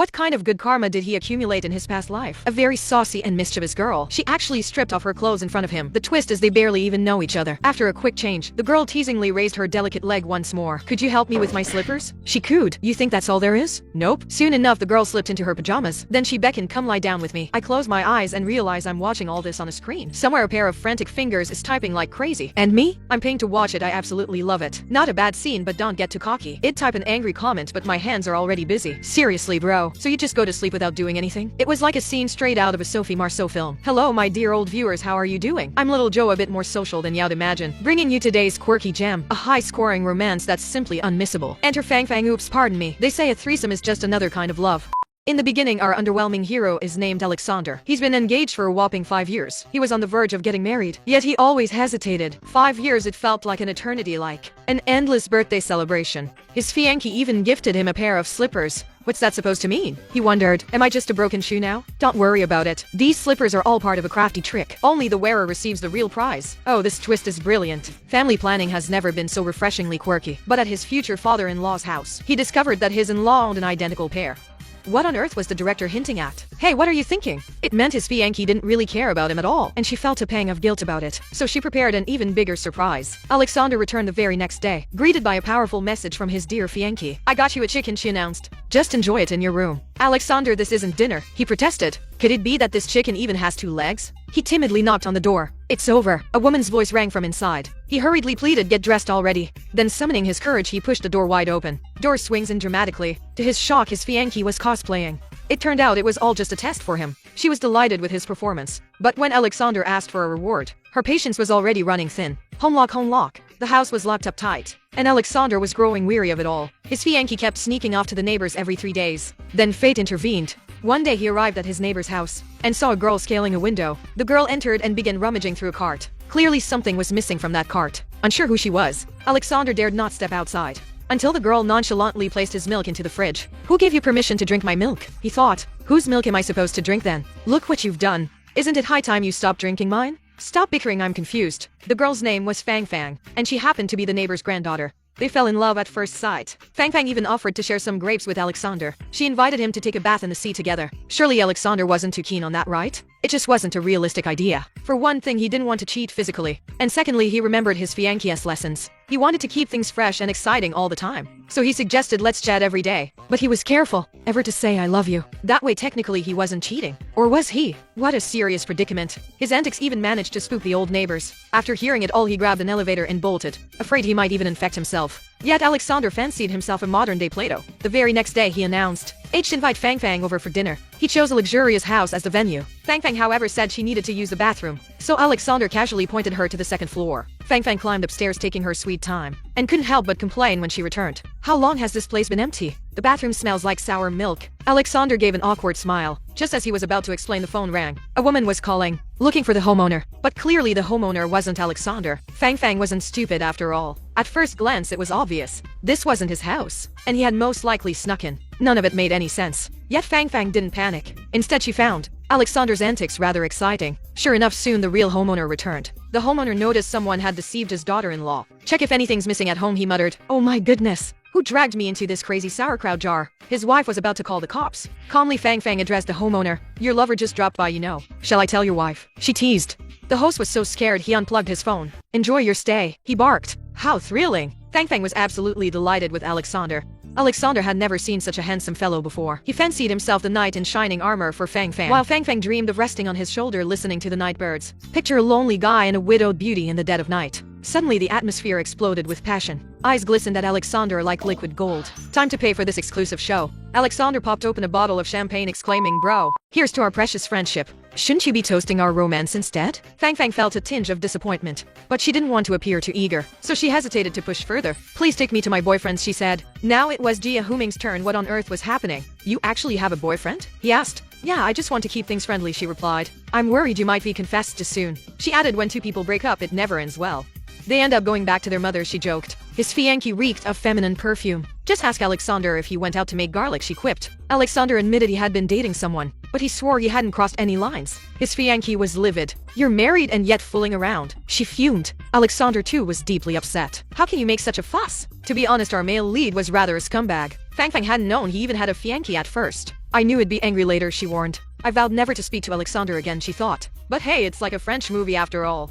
What kind of good karma did he accumulate in his past life? A very saucy and mischievous girl. She actually stripped off her clothes in front of him. The twist is they barely even know each other. After a quick change, the girl teasingly raised her delicate leg once more. Could you help me with my slippers? She cooed. You think that's all there is? Nope. Soon enough, the girl slipped into her pajamas. Then she beckoned, come lie down with me. I close my eyes and realize I'm watching all this on a screen. Somewhere a pair of frantic fingers is typing like crazy. And me? I'm paying to watch it. I absolutely love it. Not a bad scene, but don't get too cocky. I'd type an angry comment, but my hands are already busy. Seriously, bro. So you just go to sleep without doing anything? It was like a scene straight out of a Sophie Marceau film. Hello, my dear old viewers, how are you doing? I'm Little Joe, a bit more social than you'd imagine, bringing you today's quirky gem, a high-scoring romance that's simply unmissable. Enter Fang Fang. Oops, pardon me. They say a threesome is just another kind of love. In the beginning, our underwhelming hero is named Alexander. He's been engaged for a whopping 5 years. He was on the verge of getting married, yet he always hesitated. 5 years, it felt like an eternity, like an endless birthday celebration. His fiancée even gifted him a pair of slippers. What's that supposed to mean? He wondered. Am I just a broken shoe now? Don't worry about it. These slippers are all part of a crafty trick. Only the wearer receives the real prize. Oh, this twist is brilliant. Family planning has never been so refreshingly quirky. But at his future father-in-law's house, he discovered that his in-law owned an identical pair. What on earth was the director hinting at? Hey, what are you thinking? It meant his fiancée didn't really care about him at all, and she felt a pang of guilt about it. So she prepared an even bigger surprise. Alexander returned the very next day, greeted by a powerful message from his dear fiancée. I got you a chicken, she announced. Just enjoy it in your room. Alexander, this isn't dinner, he protested. Could it be that this chicken even has 2 legs? He timidly knocked on the door. It's over. A woman's voice rang from inside. He hurriedly pleaded, get dressed already. Then summoning his courage, he pushed the door wide open. Door swings in dramatically. To his shock, his fiancée was cosplaying. It turned out it was all just a test for him. She was delighted with his performance. But when Alexander asked for a reward, her patience was already running thin. Home lock. The house was locked up tight, and Alexander was growing weary of it all. His fiancée kept sneaking off to the neighbors every 3 days. Then fate intervened. One day he arrived at his neighbor's house and saw a girl scaling a window. The girl entered and began rummaging through a cart. Clearly something was missing from that cart. Unsure who she was, Alexander dared not step outside until the girl nonchalantly placed his milk into the fridge. Who gave you permission to drink my milk? He thought. Whose milk am I supposed to drink then? Look what you've done. Isn't it high time you stopped drinking mine? Stop bickering, I'm confused. The girl's name was Fang Fang, and she happened to be the neighbor's granddaughter. They fell in love at first sight. Fang Fang even offered to share some grapes with Alexander. She invited him to take a bath in the sea together. Surely Alexander wasn't too keen on that, right? It just wasn't a realistic idea. For one thing, he didn't want to cheat physically. And secondly, he remembered his fiancée's lessons. He wanted to keep things fresh and exciting all the time. So he suggested let's chat every day. But he was careful ever to say I love you. That way technically he wasn't cheating. Or was he? What a serious predicament. His antics even managed to spook the old neighbors. After hearing it all, he grabbed an elevator and bolted, afraid he might even infect himself. Yet Alexander fancied himself a modern-day Plato. The very next day he announced, I'd invite Fang Fang over for dinner. He chose a luxurious house as the venue. Fang Fang, however, said she needed to use the bathroom. So Alexander casually pointed her to the 2nd floor. Fang Fang climbed upstairs, taking her sweet time, and couldn't help but complain when she returned. How long has this place been empty? The bathroom smells like sour milk. Alexander gave an awkward smile. Just as he was about to explain, the phone rang. A woman was calling, looking for the homeowner. But clearly the homeowner wasn't Alexander. Fang Fang wasn't stupid after all. At first glance, it was obvious. This wasn't his house, and he had most likely snuck in. None of it made any sense. Yet Fang Fang didn't panic. Instead, she found Alexander's antics rather exciting. Sure enough, soon the real homeowner returned. The homeowner noticed someone had deceived his daughter-in-law. Check if anything's missing at home, he muttered. Oh my goodness. Who dragged me into this crazy sauerkraut jar? His wife was about to call the cops. Calmly, Fang Fang addressed the homeowner. Your lover just dropped by, you know. Shall I tell your wife? She teased. The host was so scared he unplugged his phone. Enjoy your stay, he barked. How thrilling. Fang Fang was absolutely delighted with Alexander. Alexander had never seen such a handsome fellow before. He fancied himself the knight in shining armor for Fang Fang, while Fang Fang dreamed of resting on his shoulder listening to the night birds. Picture a lonely guy and a widowed beauty in the dead of night. Suddenly the atmosphere exploded with passion. Eyes glistened at Alexander like liquid gold. Time to pay for this exclusive show. Alexander popped open a bottle of champagne, exclaiming, bro, here's to our precious friendship. Shouldn't you be toasting our romance instead? Fang Fang felt a tinge of disappointment, but she didn't want to appear too eager, so she hesitated to push further. Please take me to my boyfriend's, she said. Now it was Jia Huming's turn. What on earth was happening? You actually have a boyfriend? He asked. Yeah, I just want to keep things friendly, she replied. I'm worried you might be confessed too soon. She added, when two people break up, it never ends well. They end up going back to their mother, she joked. His fiancée reeked of feminine perfume. Just ask Alexander if he went out to make garlic, she quipped. Alexander admitted he had been dating someone, but he swore he hadn't crossed any lines. His fiancée was livid. You're married and yet fooling around. She fumed. Alexander too was deeply upset. How can you make such a fuss? To be honest, our male lead was rather a scumbag. Fang Fang hadn't known he even had a fiancée at first. I knew I'd be angry later, she warned. I vowed never to speak to Alexander again, she thought. But hey, it's like a French movie after all.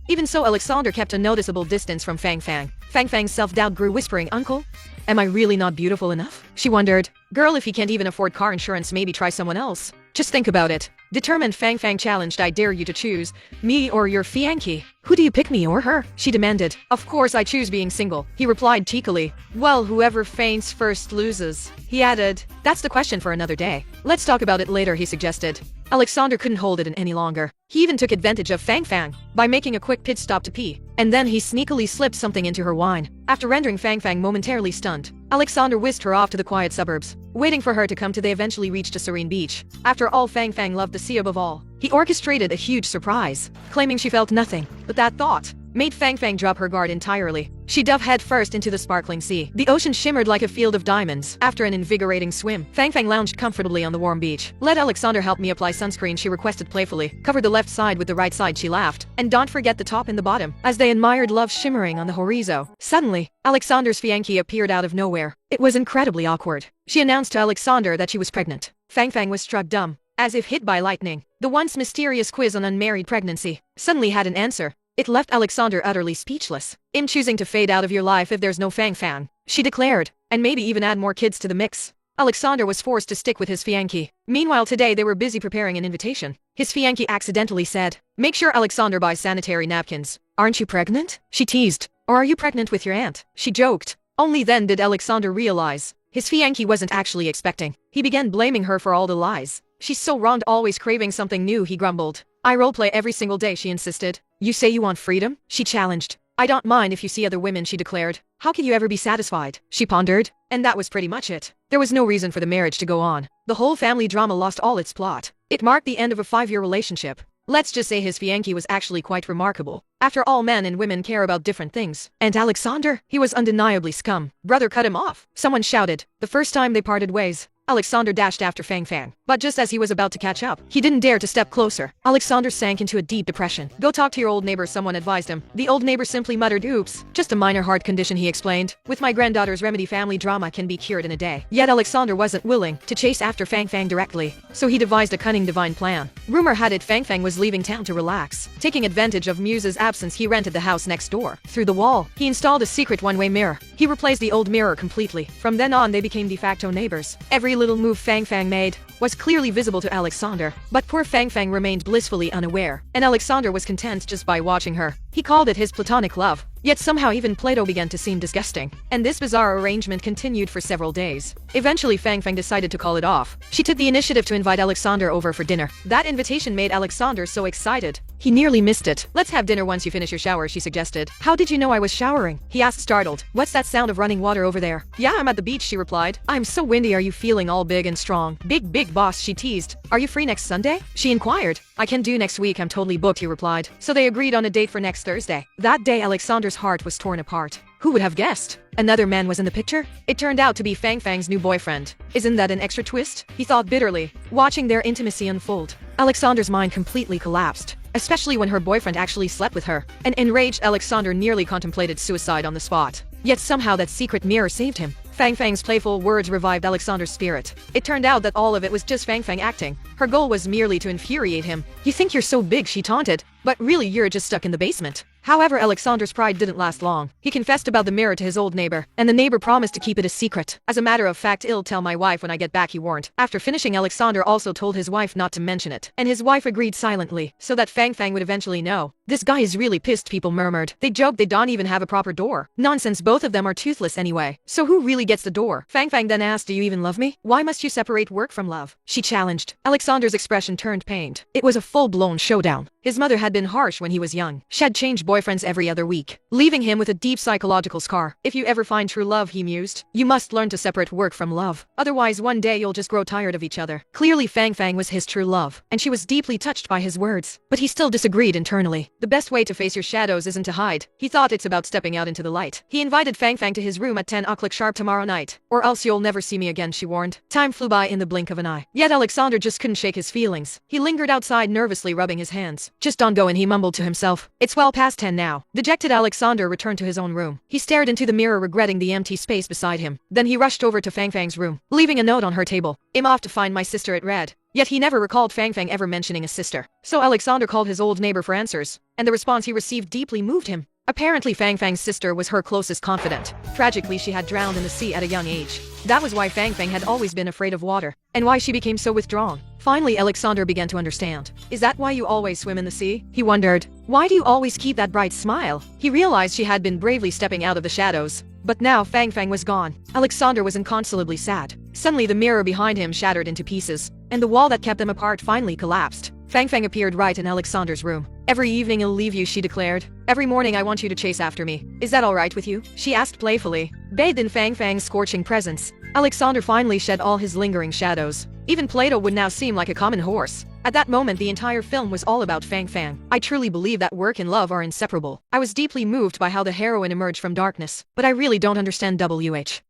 Even so, Alexander kept a noticeable distance from Fang Fang. Fang Fang's self-doubt grew, whispering, "Uncle? Am I really not beautiful enough?" She wondered. Girl, if he can't even afford car insurance, maybe try someone else. Just think about it. Determined, Fang Fang challenged. "I dare you to choose. Me or your fiancé. Who do you pick, me or her?" she demanded. "Of course I choose being single," he replied cheekily. "Well, whoever faints first loses," he added. "That's the question for another day. Let's talk about it later," he suggested. Alexander couldn't hold it in any longer. He even took advantage of Fang Fang by making a quick pit stop to pee, and then he sneakily slipped something into her wine. After rendering Fang Fang momentarily stunned, Alexander whisked her off to the quiet suburbs, waiting for her to come to. They eventually reached a serene beach. After all, Fang Fang loved the sea above all. He orchestrated a huge surprise, claiming she felt nothing, but that thought made Fang Fang drop her guard entirely. She dove headfirst into the sparkling sea. The ocean shimmered like a field of diamonds. After an invigorating swim, Fang Fang lounged comfortably on the warm beach. "Let Alexander help me apply sunscreen," she requested playfully. "Cover the left side with the right side," she laughed. "And don't forget the top and the bottom," as they admired love shimmering on the horizon. Suddenly, Alexander's fiancé appeared out of nowhere. It was incredibly awkward. She announced to Alexander that she was pregnant. Fang Fang was struck dumb, as if hit by lightning. The once mysterious quiz on unmarried pregnancy suddenly had an answer. It left Alexander utterly speechless. "I'm choosing to fade out of your life if there's no Fang Fang," she declared, "and maybe even add more kids to the mix." Alexander was forced to stick with his fiancé. Meanwhile, today they were busy preparing an invitation. His fiancé accidentally said, "Make sure Alexander buys sanitary napkins." "Aren't you pregnant?" she teased. "Or are you pregnant with your aunt?" she joked. Only then did Alexander realize his fiancé wasn't actually expecting. He began blaming her for all the lies. "She's so wrong, always craving something new," he grumbled. "I roleplay every single day," she insisted. "You say you want freedom?" she challenged. "I don't mind if you see other women," she declared. "How can you ever be satisfied?" she pondered. And that was pretty much it. There was no reason for the marriage to go on. The whole family drama lost all its plot. It marked the end of a 5-year relationship. Let's just say his fiancé was actually quite remarkable. After all, men and women care about different things. And Alexander? He was undeniably scum. Brother cut him off, someone shouted. The first time they parted ways, Alexander dashed after Fang Fang. But just as he was about to catch up, he didn't dare to step closer. Alexander sank into a deep depression. "Go talk to your old neighbor," someone advised him. The old neighbor simply muttered, "Oops, just a minor heart condition," he explained. "With my granddaughter's remedy, family drama can be cured in a day." Yet Alexander wasn't willing to chase after Fang Fang directly, so he devised a cunning divine plan. Rumor had it Fang Fang was leaving town to relax. Taking advantage of Muse's absence, he rented the house next door. Through the wall, he installed a secret one-way mirror. He replaced the old mirror completely. From then on, they became de facto neighbors. Every little move Fang Fang made was clearly visible to Alexander, but poor Fang Fang remained blissfully unaware, and Alexander was content just by watching her. He called it his platonic love. Yet somehow even Plato began to seem disgusting, and this bizarre arrangement continued for several days. Eventually Fang Fang decided to call it off. She took the initiative to invite Alexander over for dinner. That invitation made Alexander so excited, he nearly missed it. "Let's have dinner once you finish your shower," she suggested. "How did you know I was showering?" he asked, startled. "What's that sound of running water over there?" "Yeah, I'm at the beach," she replied. "I'm so windy. Are you feeling all big and strong?" Big boss," she teased. "Are you free next Sunday?" she inquired. "I can do next week. I'm totally booked," he replied. So they agreed on a date for next Thursday. That day Alexander's heart was torn apart. Who would have guessed? Another man was in the picture? It turned out to be Fang Fang's new boyfriend. Isn't that an extra twist? He thought bitterly, watching their intimacy unfold. Alexander's mind completely collapsed, especially when her boyfriend actually slept with her. An enraged Alexander nearly contemplated suicide on the spot. Yet somehow that secret mirror saved him. Fang Fang's playful words revived Alexander's spirit. It turned out that all of it was just Fang Fang acting. Her goal was merely to infuriate him. "You think you're so big," she taunted, "but really you're just stuck in the basement." However, Alexander's pride didn't last long. He confessed about the mirror to his old neighbor, and the neighbor promised to keep it a secret. "As a matter of fact, I'll tell my wife when I get back," he warned. After finishing, Alexander also told his wife not to mention it, and his wife agreed silently, so that Fang Fang would eventually know. "This guy is really pissed," people murmured. They joked they don't even have a proper door. Nonsense, both of them are toothless anyway. So who really gets the door? Fang Fang then asked, "Do you even love me? Why must you separate work from love?" she challenged. Alexander's expression turned pained. It was a full-blown showdown. His mother had been harsh when he was young. She had changed boyfriends every other week, leaving him with a deep psychological scar. "If you ever find true love," he mused, "you must learn to separate work from love. Otherwise, one day you'll just grow tired of each other." Clearly, Fang Fang was his true love, and she was deeply touched by his words. But he still disagreed internally. The best way to face your shadows isn't to hide. He thought it's about stepping out into the light. He invited Fang Fang to his room at 10 o'clock sharp tomorrow night. "Or else you'll never see me again," she warned. Time flew by in the blink of an eye. Yet Alexander just couldn't shake his feelings. He lingered outside nervously, rubbing his hands. Just don't go in, he mumbled to himself. It's well past 10 now. Dejected Alexander returned to his own room. He stared into the mirror, regretting the empty space beside him. Then he rushed over to Fang Fang's room, leaving a note on her table. I'm off to find my sister, it read. Yet he never recalled Fang Fang ever mentioning a sister. So Alexander called his old neighbor for answers, and the response he received deeply moved him. Apparently Fang Fang's sister was her closest confidant. Tragically, she had drowned in the sea at a young age. That was why Fang Fang had always been afraid of water, and why she became so withdrawn. Finally, Alexander began to understand. Is that why you always swim in the sea? He wondered. Why do you always keep that bright smile? He realized she had been bravely stepping out of the shadows. But now Fang Fang was gone. Alexander was inconsolably sad. Suddenly the mirror behind him shattered into pieces, and the wall that kept them apart finally collapsed. Fang Fang appeared right in Alexander's room. Every evening I'll leave you, she declared. Every morning I want you to chase after me. Is that all right with you? She asked playfully. Bathed in Fang Fang's scorching presence, Alexander finally shed all his lingering shadows. Even Plato would now seem like a common horse. At that moment the entire film was all about Fang Fang. I truly believe that work and love are inseparable. I was deeply moved by how the heroine emerged from darkness, but I really don't understand WH.